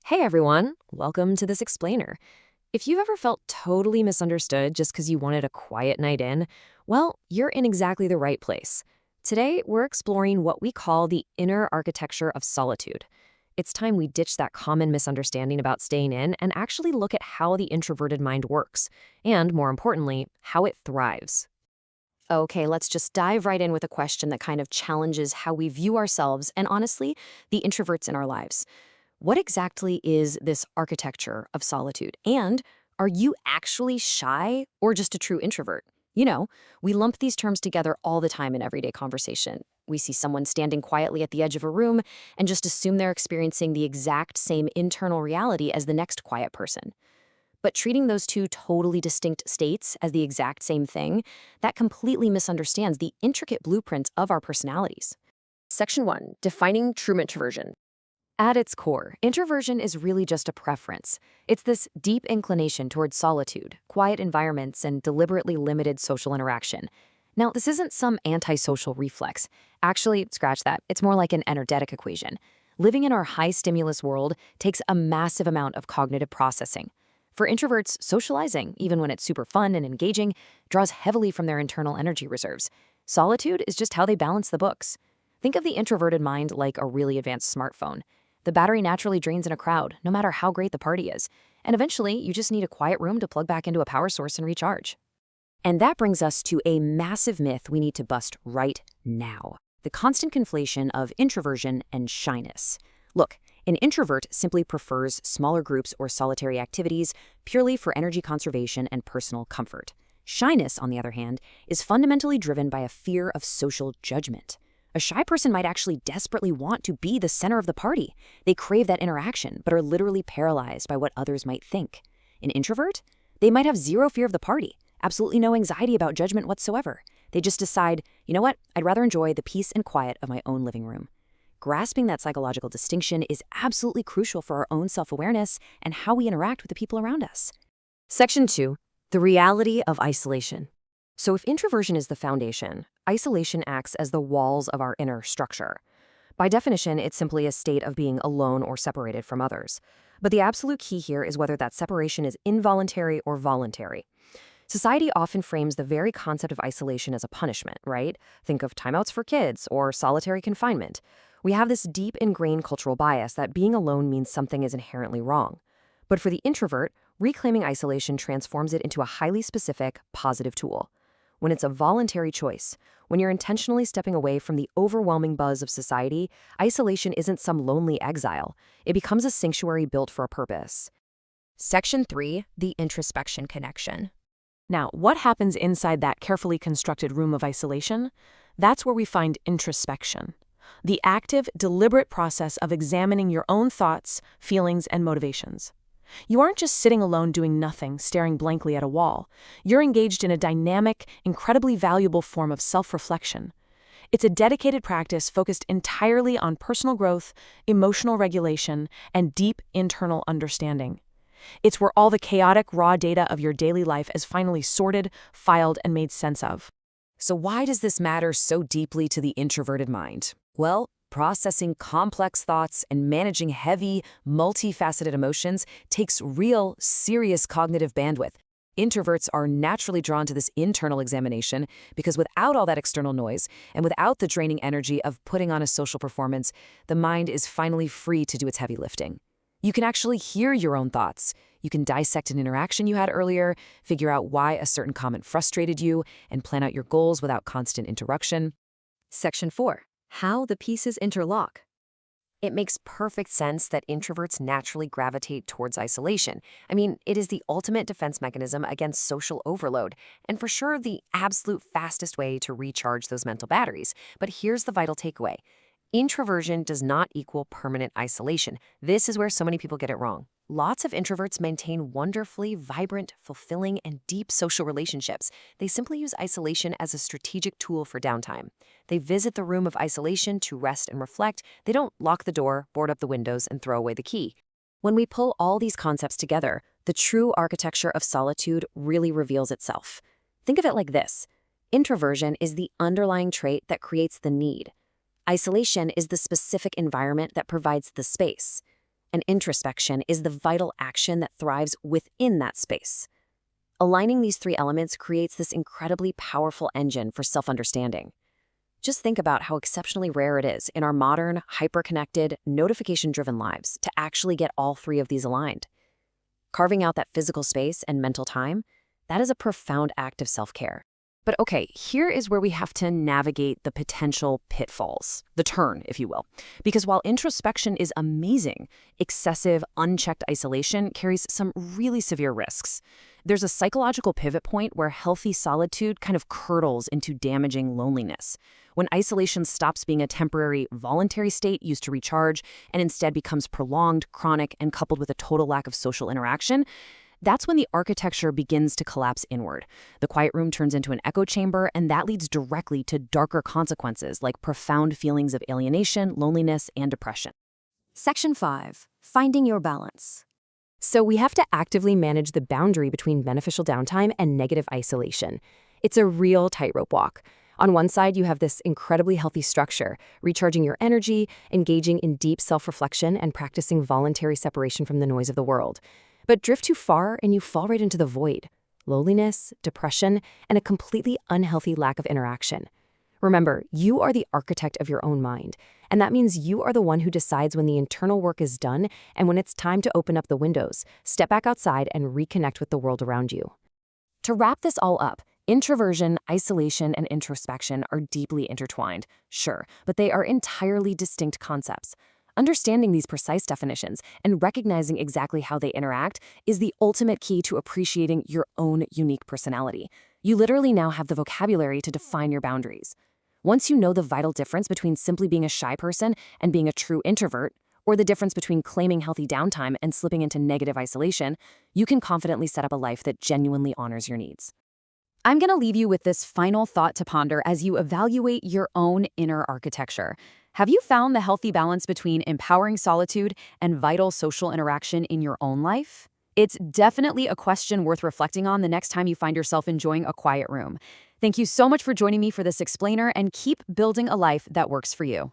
Hey everyone, welcome to this explainer. If you've ever felt totally misunderstood just because you wanted a quiet night in, well, you're in exactly the right place. Today, we're exploring what we call the inner architecture of solitude. It's time we ditch that common misunderstanding about staying in and actually look at how the introverted mind works, and more importantly, how it thrives. Okay, let's just dive right in with a question that kind of challenges how we view ourselves and honestly, the introverts in our lives. What exactly is this architecture of solitude? And are you actually shy or just a true introvert? We lump these terms together all the time in everyday conversation. We see someone standing quietly at the edge of a room and just assume they're experiencing the exact same internal reality as the next quiet person. But treating those two totally distinct states as the exact same thing, that completely misunderstands the intricate blueprint of our personalities. Section 1. Defining true introversion. At its core, introversion is really just a preference. It's this deep inclination towards solitude, quiet environments, and deliberately limited social interaction. Now, this isn't some antisocial reflex. Actually, scratch that. It's more like an energetic equation. Living in our high-stimulus world takes a massive amount of cognitive processing. For introverts, socializing, even when it's super fun and engaging, draws heavily from their internal energy reserves. Solitude is just how they balance the books. Think of the introverted mind like a really advanced smartphone. The battery naturally drains in a crowd, no matter how great the party is. And eventually, you just need a quiet room to plug back into a power source and recharge. And that brings us to a massive myth we need to bust right now: the constant conflation of introversion and shyness. Look, an introvert simply prefers smaller groups or solitary activities purely for energy conservation and personal comfort. Shyness, on the other hand, is fundamentally driven by a fear of social judgment. A shy person might actually desperately want to be the center of the party. They crave that interaction, but are literally paralyzed by what others might think. An introvert? They might have zero fear of the party, absolutely no anxiety about judgment whatsoever. They just decide, you know what, I'd rather enjoy the peace and quiet of my own living room. Grasping that psychological distinction is absolutely crucial for our own self-awareness and how we interact with the people around us. Section 2. The reality of isolation. So if introversion is the foundation, isolation acts as the walls of our inner structure. By definition, it's simply a state of being alone or separated from others. But the absolute key here is whether that separation is involuntary or voluntary. Society often frames the very concept of isolation as a punishment, right? Think of timeouts for kids or solitary confinement. We have this deep ingrained cultural bias that being alone means something is inherently wrong. But for the introvert, reclaiming isolation transforms it into a highly specific, positive tool. When it's a voluntary choice, when you're intentionally stepping away from the overwhelming buzz of society, isolation isn't some lonely exile. It becomes a sanctuary built for a purpose. Section 3. The introspection connection. Now, what happens inside that carefully constructed room of isolation? That's where we find introspection, the active, deliberate process of examining your own thoughts, feelings, and motivations. You aren't just sitting alone doing nothing, staring blankly at a wall. You're engaged in a dynamic, incredibly valuable form of self-reflection. It's a dedicated practice focused entirely on personal growth, emotional regulation, and deep internal understanding. It's where all the chaotic, raw data of your daily life is finally sorted, filed, and made sense of. So why does this matter so deeply to the introverted mind? Well, processing complex thoughts and managing heavy, multifaceted emotions takes real, serious cognitive bandwidth. Introverts are naturally drawn to this internal examination because without all that external noise and without the draining energy of putting on a social performance, the mind is finally free to do its heavy lifting. You can actually hear your own thoughts. You can dissect an interaction you had earlier, figure out why a certain comment frustrated you, and plan out your goals without constant interruption. Section 4. How the pieces interlock. It makes perfect sense that introverts naturally gravitate towards isolation. I mean, it is the ultimate defense mechanism against social overload, and for sure the absolute fastest way to recharge those mental batteries. But here's the vital takeaway. Introversion does not equal permanent isolation. This is where so many people get it wrong. Lots of introverts maintain wonderfully vibrant, fulfilling, and deep social relationships. They simply use isolation as a strategic tool for downtime. They visit the room of isolation to rest and reflect. They don't lock the door, board up the windows, and throw away the key. When we pull all these concepts together, the true architecture of solitude really reveals itself. Think of it like this. Introversion is the underlying trait that creates the need. Isolation is the specific environment that provides the space. and introspection is the vital action that thrives within that space. Aligning these three elements creates this incredibly powerful engine for self-understanding. Just think about how exceptionally rare it is in our modern, hyper-connected, notification-driven lives to actually get all three of these aligned. Carving out that physical space and mental time, that is a profound act of self-care. But okay, here is where we have to navigate the potential pitfalls, the turn, if you will. Because while introspection is amazing, excessive, unchecked isolation carries some really severe risks. There's a psychological pivot point where healthy solitude kind of curdles into damaging loneliness. When isolation stops being a temporary, voluntary state used to recharge and instead becomes prolonged, chronic, and coupled with a total lack of social interaction, that's when the architecture begins to collapse inward. The quiet room turns into an echo chamber, and that leads directly to darker consequences like profound feelings of alienation, loneliness, and depression. Section 5. Finding your balance. So we have to actively manage the boundary between beneficial downtime and negative isolation. It's a real tightrope walk. On one side, you have this incredibly healthy structure, recharging your energy, engaging in deep self-reflection, and practicing voluntary separation from the noise of the world. But drift too far and you fall right into the void. Loneliness, depression, and a completely unhealthy lack of interaction. Remember, you are the architect of your own mind, and that means you are the one who decides when the internal work is done and when it's time to open up the windows, step back outside, and reconnect with the world around you. To wrap this all up, introversion, isolation, and introspection are deeply intertwined, sure, but they are entirely distinct concepts. Understanding these precise definitions and recognizing exactly how they interact is the ultimate key to appreciating your own unique personality. You literally now have the vocabulary to define your boundaries. Once you know the vital difference between simply being a shy person and being a true introvert, or the difference between claiming healthy downtime and slipping into negative isolation, you can confidently set up a life that genuinely honors your needs. I'm going to leave you with this final thought to ponder as you evaluate your own inner architecture. Have you found the healthy balance between empowering solitude and vital social interaction in your own life? It's definitely a question worth reflecting on the next time you find yourself enjoying a quiet room. Thank you so much for joining me for this explainer, and keep building a life that works for you.